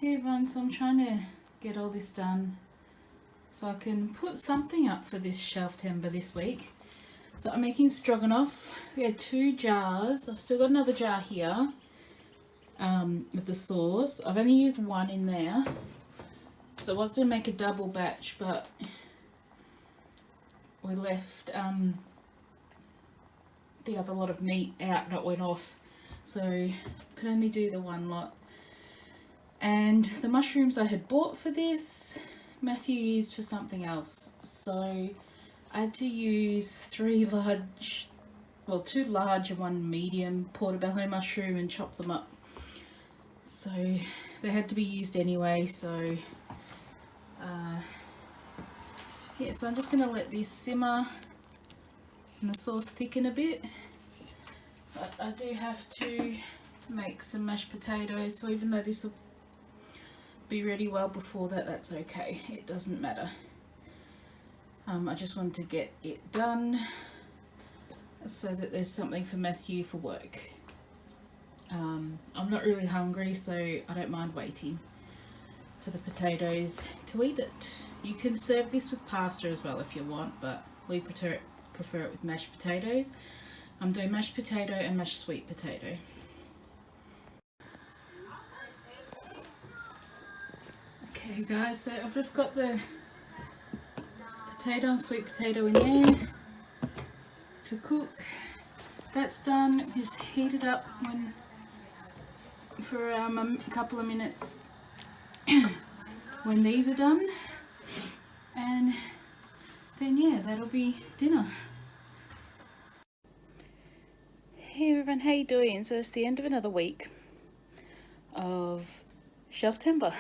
Hey everyone, so I'm trying to get all this done so I can put something up for this Shelftember this week. So I'm making stroganoff. We had 2 jars. I've still got another jar here with the sauce. I've only used 1 in there. So I was going to make a double batch, but we left the other lot of meat out that went off. So could only do the 1 lot. And the mushrooms I had bought for this, Matthew used for something else. So I had to use 2 large and 1 medium portobello mushroom and chop them up. So they had to be used anyway, so yeah, so I'm just going to let this simmer and the sauce thicken a bit. But I do have to make some mashed potatoes, so even though this will be ready well before that, that's okay, it doesn't matter. I just wanted to get it done so that there's something for Matthew for work. I'm not really hungry, so I don't mind waiting for the potatoes to eat it. You can serve this with pasta as well if you want, but we prefer it with mashed potatoes. I'm doing mashed potato and mashed sweet potato. Okay guys, so I've just got the potato and sweet potato in there to cook. That's done. Just heat it up for a couple of minutes when these are done, and then yeah, that'll be dinner. Hey everyone, how you doing? So it's the end of another week of Shelftember.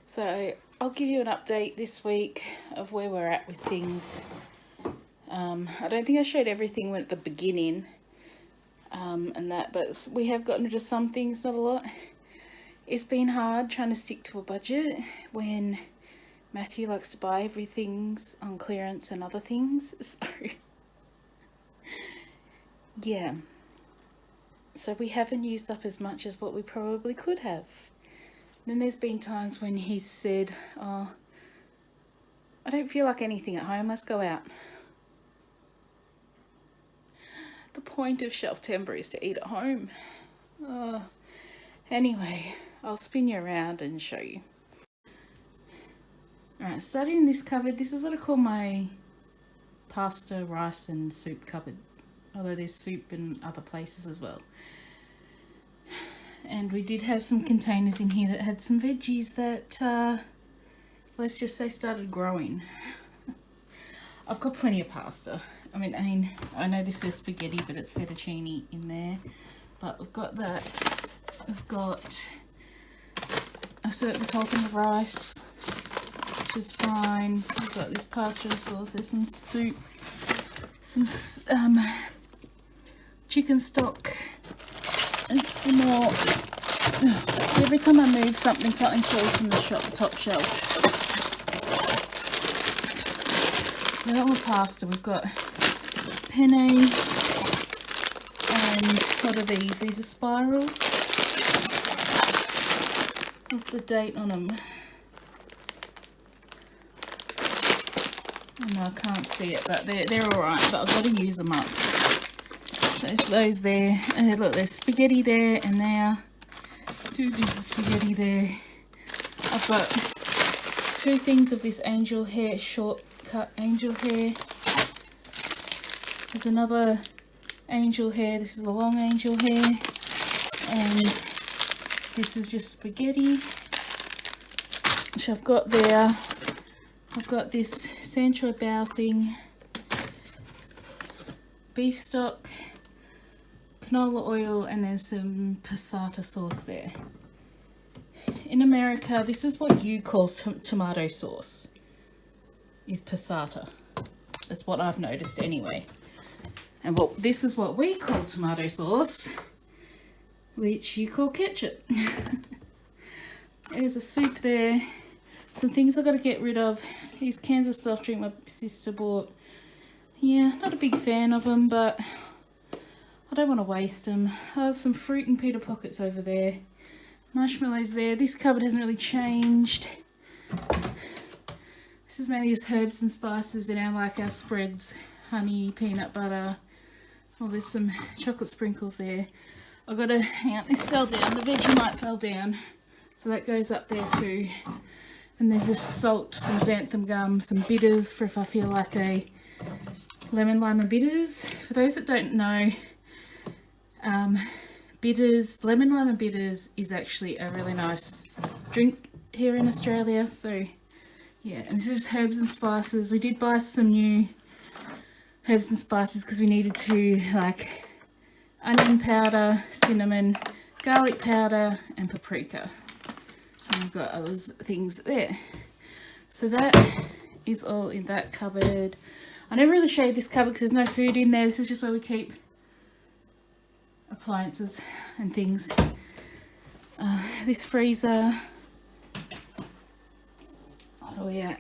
So I'll give you an update this week of where we're at with things. I don't think I showed everything at the beginning and that, but we have gotten rid of some things, not a lot. It's been hard trying to stick to a budget when Matthew likes to buy everything on clearance and other things. So yeah, so we haven't used up as much as what we probably could have. Then there's been times when he's said, oh, I don't feel like anything at home, let's go out. The point of Shelftember is to eat at home. Anyway, I'll spin you around and show you. Alright, starting in this cupboard, this is what I call my pasta, rice and soup cupboard. Although there's soup in other places as well. And we did have some containers in here that had some veggies that, let's just say, started growing. I've got plenty of pasta. I mean, I know this says spaghetti, but it's fettuccine in there. But we've got that. I've served this whole thing of rice, which is fine. We've got this pasta sauce. There's some soup, some chicken stock, and some more. Every time I move something falls from the top shelf. Now on the pasta, we've got penne, and what are these? These are spirals. What's the date on them? Oh, no, I can't see it, but they're alright, but I've got to use them up. So there's those there, and look, there's spaghetti there, and there. 2 pieces of spaghetti there. I've got 2 things of this angel hair, shortcut angel hair. There's another angel hair. This is the long angel hair, and this is just spaghetti, which I've got there. I've got this Sancho Bao thing, beef stock, canola oil, and there's some passata sauce there. In America, this is what you call tomato sauce, is passata. That's what I've noticed anyway. And this is what we call tomato sauce, which you call ketchup. There's a soup there. Some things I've got to get rid of. These cans of soft drink my sister bought. Yeah, not a big fan of them, but I don't want to waste them. Some fruit and pita pockets over there. marshmallows there. This cupboard hasn't really changed. This is mainly just herbs and spices and our spreads, honey, peanut butter. Oh, there's some chocolate sprinkles there. I've got to, hang on, this fell down, the Vegemite fell down, so that goes up there too. And there's just salt, some xanthan gum, some bitters for if I feel like a lemon, lime and bitters. For those that don't know, bitters, lemon, lime and bitters is actually a really nice drink here in Australia. So yeah, and this is just herbs and spices. We did buy some new herbs and spices because we needed to, like onion powder, cinnamon, garlic powder and paprika. And we've got other things there. So that is all in that cupboard. I never really showed this cupboard because there's no food in there. This is just where we keep appliances and things. This freezer. Oh yeah.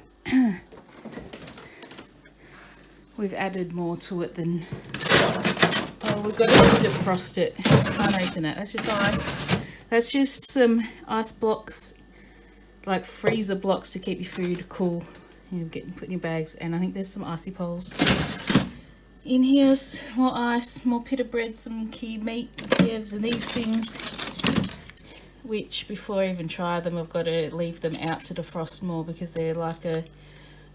We've added more to it than... Oh, we've got to defrost it. Can't open that. That's just ice. That's just some ice blocks, like freezer blocks to keep your food cool. You put in your bags. And I think there's some icy poles. In here's more ice, more pita bread, some key meat, Kievs, and these things, which before I even try them, I've got to leave them out to defrost more because they're like a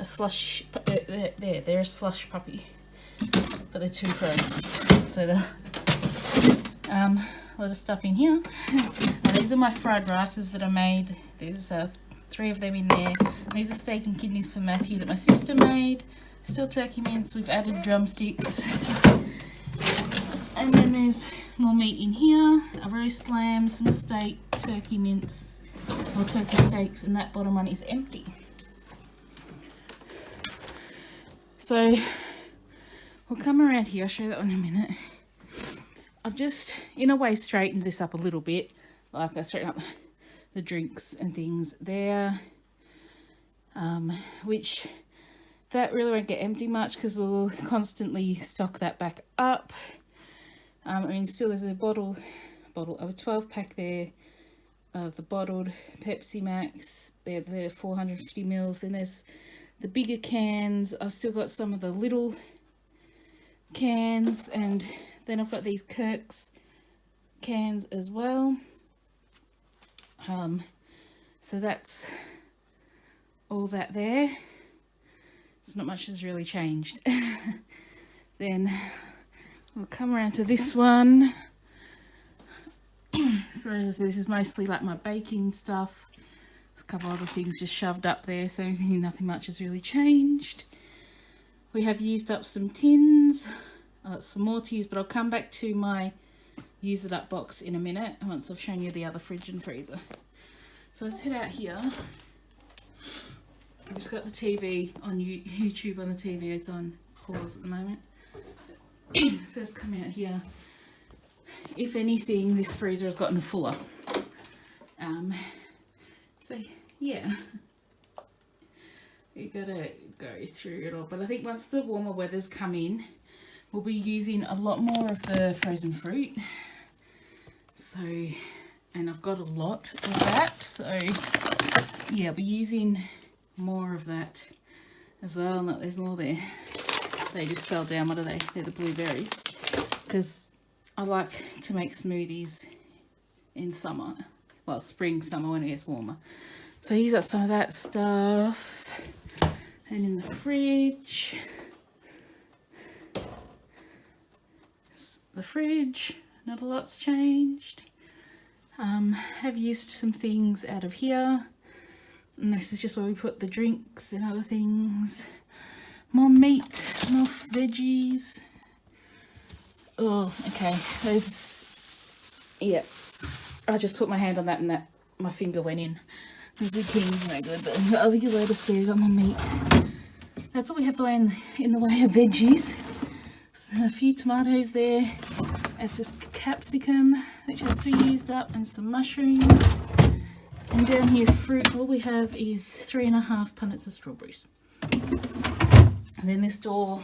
slush. They're a slush puppy, but they're too frozen. So the a lot of stuff in here. These are my fried rices that I made. There's 3 of them in there. These are steak and kidneys for Matthew that my sister made. Still turkey mince. We've added drumsticks. And then there's more meat in here. A roast lamb, some steak, turkey mince, or turkey steaks, and that bottom one is empty. So we'll come around here. I'll show you that one in a minute. I've just, in a way, straightened this up a little bit. Like I straightened up the drinks and things there, which that really won't get empty much because we'll constantly stock that back up. I mean, still there's a bottle of a 12 pack there of the bottled Pepsi Max. They're the 450 mils. Then there's the bigger cans. I've still got some of the little cans, and then I've got these Kirk's cans as well. So that's all that there. So not much has really changed. Then we'll come around to this one. So this is mostly like my baking stuff. There's a couple other things just shoved up there, so nothing much has really changed. We have used up some tins, some more to use, but I'll come back to my use it up box in a minute once I've shown you the other fridge and freezer. So let's head out here. I've just got the TV on YouTube on the TV. It's on pause at the moment. So let's come out here. If anything, this freezer has gotten fuller. So yeah, you gotta go through it all. But I think once the warmer weather's come in, we'll be using a lot more of the frozen fruit. So, and I've got a lot of that. So yeah, I'll be using more of that as well. Look, there's more there. They just fell down. What are they? They're the blueberries. Because I like to make smoothies in summer. Well, spring, summer when it gets warmer. So I use up some of that stuff. And in the fridge. The fridge, not a lot's changed. Have used some things out of here. And this is just where we put the drinks and other things. More meat, more veggies. Oh, okay. Those, yeah. I just put my hand on that and that my finger went in. The zucchini's no good, but I've got other lettuce there, got more meat. That's all we have in the way of veggies. So a few tomatoes there. It's just capsicum, which has to be used up, and some mushrooms. And down here, fruit, all we have is 3.5 punnets of strawberries. And then this door,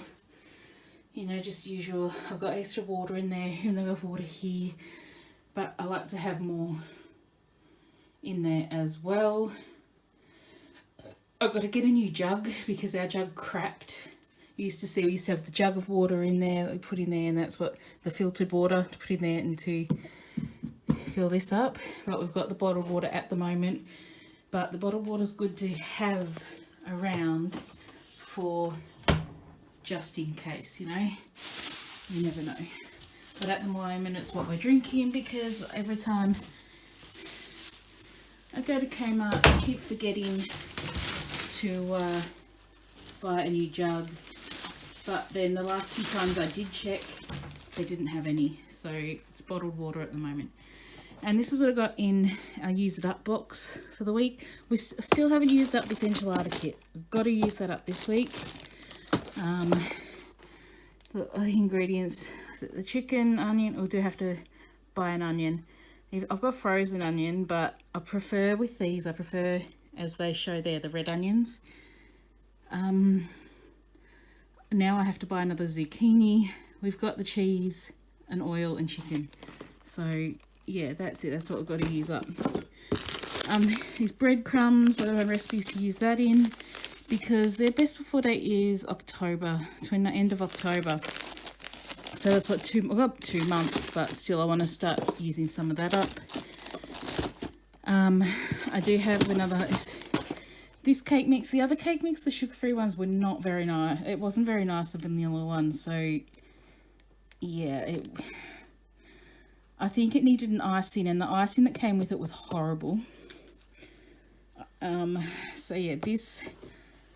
you know, just usual. I've got extra water in there, even though I've got water here. But I like to have more in there as well. I've got to get a new jug because our jug cracked. We used to have the jug of water in there that we put in there, and that's what the filtered water to put in there and to fill this up. But we've got the bottled water at the moment. But the bottled water is good to have around for just in case, you know. You never know. But at the moment it's what we're drinking, because every time I go to Kmart I keep forgetting to buy a new jug. But then the last few times I did check, they didn't have any. So it's bottled water at the moment. And this is what I got in our use it up box for the week. We still haven't used up this enchilada kit. We've got to use that up this week. The ingredients, the chicken, onion. We do have to buy an onion. I've got frozen onion, but I prefer with these, I prefer, as they show there, the red onions. Now I have to buy another zucchini. We've got the cheese and oil and chicken. So yeah, that's it. That's what we've got to use up. These breadcrumbs, I have recipes to use that in, because their best before date is October, the end of October. So that's what I've got 2 months, but still I want to start using some of that up. I do have another, this cake mix. The other cake mix, the sugar-free ones, were not very nice. It wasn't very nice, the vanilla one. So yeah, I think it needed an icing, and the icing that came with it was horrible. So yeah, this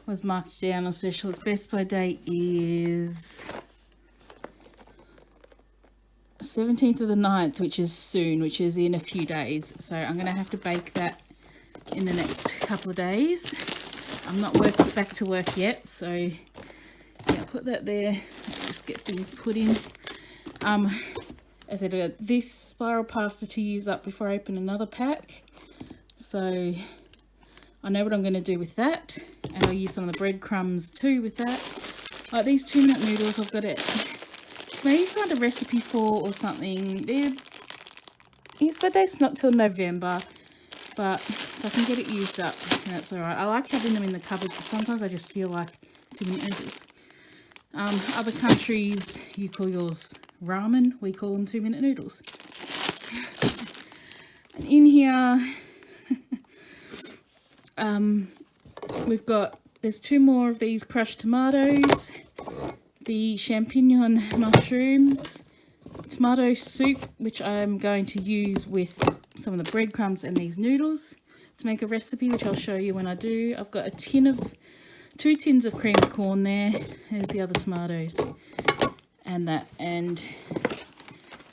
was marked down on special. Its best by date is 17th of the 9th, which is soon, which is in a few days. So I'm going to have to bake that in the next couple of days. I'm not back to work yet, so yeah, put that there. Just get things put in. As I said, this spiral pasta to use up before I open another pack. So I know what I'm going to do with that, and I'll use some of the breadcrumbs too with that. Like these 2-minute noodles, I've got it. Maybe find a recipe for or something. It's got dates not till November, but if I can get it used up, that's all right. I like having them in the cupboard, but sometimes I just feel like 2-minute noodles. Other countries, you call yours ramen. We call them 2-minute noodles. And in here, there's 2 more of these crushed tomatoes, the champignon mushrooms, tomato soup, which I'm going to use with some of the breadcrumbs and these noodles to make a recipe, which I'll show you when I do. I've got 2 tins of creamed corn there. There's the other tomatoes and that, and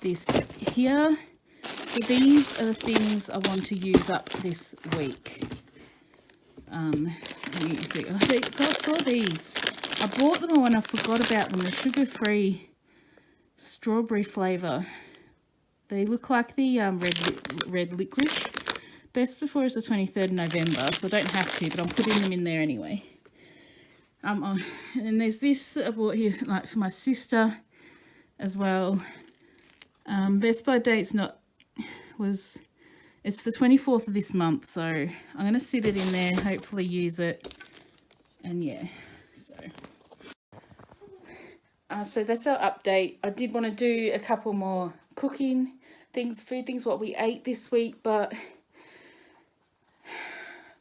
this here. So these are the things I want to use up this week. You can see, I saw these. I bought them when I forgot about them. The sugar-free strawberry flavour. They look like the red licorice. Best before is the 23rd of November, so I don't have to, but I'm putting them in there anyway. And there's this I bought here, like for my sister as well. Best by date's it's the 24th of this month, so I'm going to sit it in there, hopefully use it, and yeah, so that's our update. I did want to do a couple more cooking things, food things, what we ate this week, but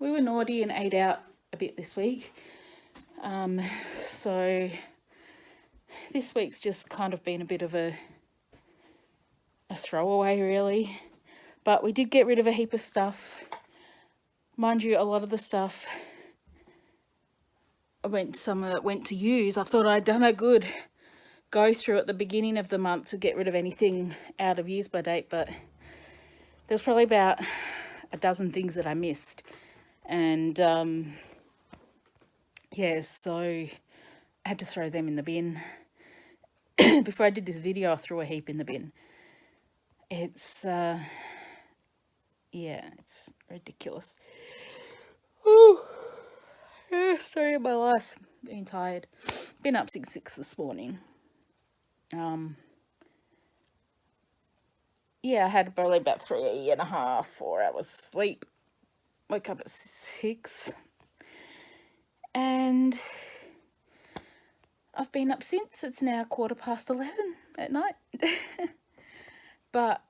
we were naughty and ate out a bit this week. So this week's just kind of been a bit of a throwaway, really. But we did get rid of a heap of stuff. Mind you, a lot of the stuff some of it went to use. I thought I'd done a good go through at the beginning of the month to get rid of anything out of use by date, but there's probably about a dozen things that I missed. And yeah, so I had to throw them in the bin. Before I did this video, I threw a heap in the bin. It's yeah, it's ridiculous. Ooh, yeah, story of my life. Being tired. Been up since 6 this morning. Yeah, I had probably about 3.5, 4 hours sleep. woke up at 6 and I've been up since. It's now 11:15 at night. But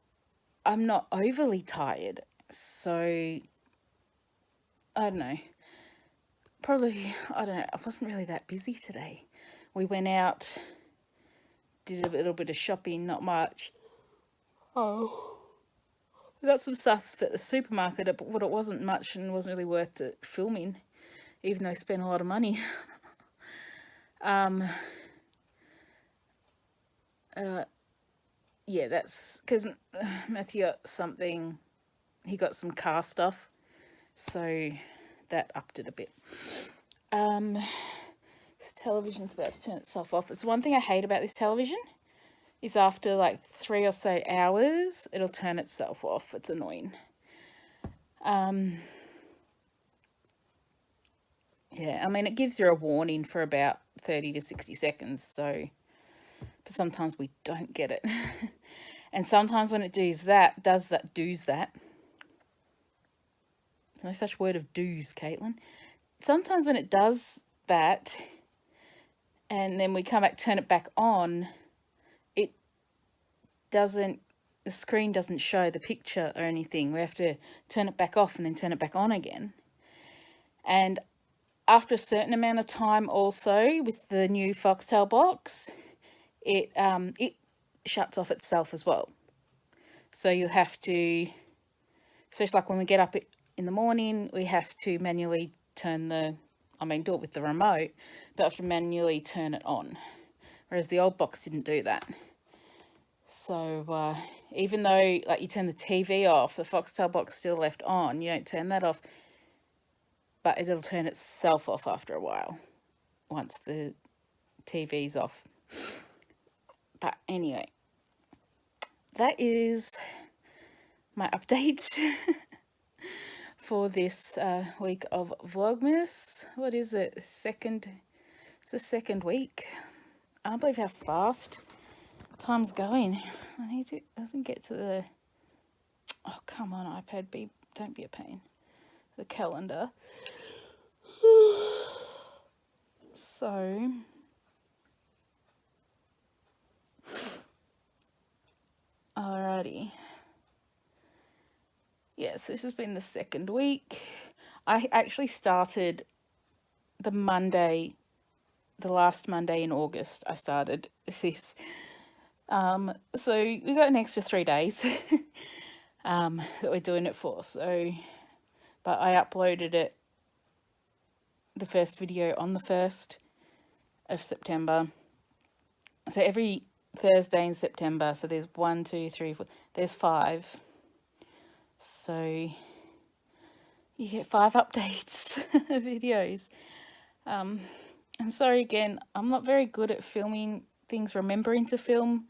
I'm not overly tired, so I don't know. Probably, I don't know, I wasn't really that busy today. We went out, did a little bit of shopping, not much. Oh. We got some stuff at the supermarket, but it wasn't much and wasn't really worth it filming, even though I spent a lot of money. Yeah, that's because Matthew got something, he got some car stuff, so that upped it a bit. This television's about to turn itself off. It's one thing I hate about this television is after like 3 or so hours, it'll turn itself off. It's annoying. Yeah, I mean, it gives you a warning for about 30 to 60 seconds, so, but sometimes we don't get it. And sometimes when it does that. No such word of do's, Caitlin. Sometimes when it does that, and then we come back, turn it back on, the screen doesn't show the picture or anything. We have to turn it back off and then turn it back on again. And after a certain amount of time also, with the new Foxtel box, it shuts off itself as well. So you have to, especially like when we get up in the morning, we have to manually do it with the remote, but have to manually turn it on. Whereas the old box didn't do that. So even though like you turn the TV off, the Foxtel box still left on. You don't turn that off, but it'll turn itself off after a while once the TV's off. But anyway, that is my update for this week of Vlogmas. What is it? It's the second week. I can't believe how fast time's going. It doesn't get to the, oh come on iPad, don't be a pain. The calendar. So alrighty. Yes, this has been the second week. I actually started the last Monday in August. I started this. So we got an extra 3 days that we're doing it for. So, but I uploaded it, the first video, on the 1st of September. So every Thursday in September, so there's 1, 2, 3, 4, there's 5. So you get 5 updates videos. And sorry again, I'm not very good at filming things, remembering to film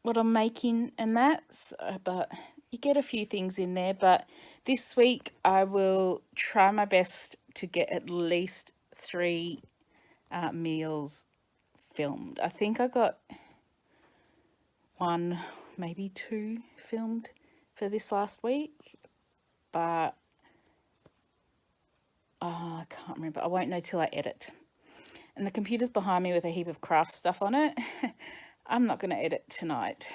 what I'm making and that, so, but you get a few things in there. But this week I will try my best to get at least 3 meals filmed. I think I got 1, maybe 2 filmed for this last week, but I can't remember. I won't know till I edit. And the computer's behind me with a heap of craft stuff on it. I'm not going to edit tonight.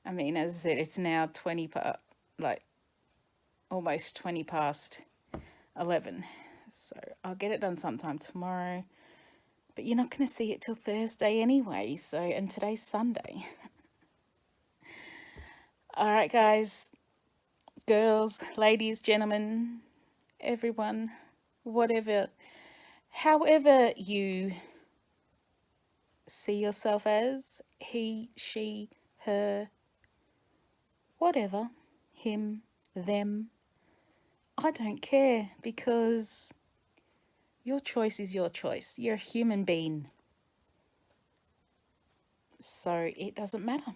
I mean, as I said, it's now almost 20 past 11. So I'll get it done sometime tomorrow. But you're not going to see it till Thursday anyway. So, and today's Sunday. All right, guys, girls, ladies, gentlemen, everyone, whatever, however you see yourself as, he, she, her, whatever, him, them, I don't care, because your choice is your choice. You're a human being, so it doesn't matter.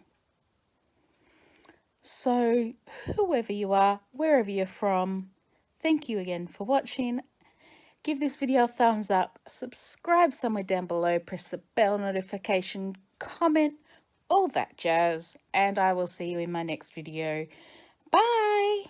So whoever you are, wherever you're from, thank you again for watching. Give this video a thumbs up, subscribe somewhere down below, press the bell notification, comment, all that jazz, and I will see you in my next video. Bye!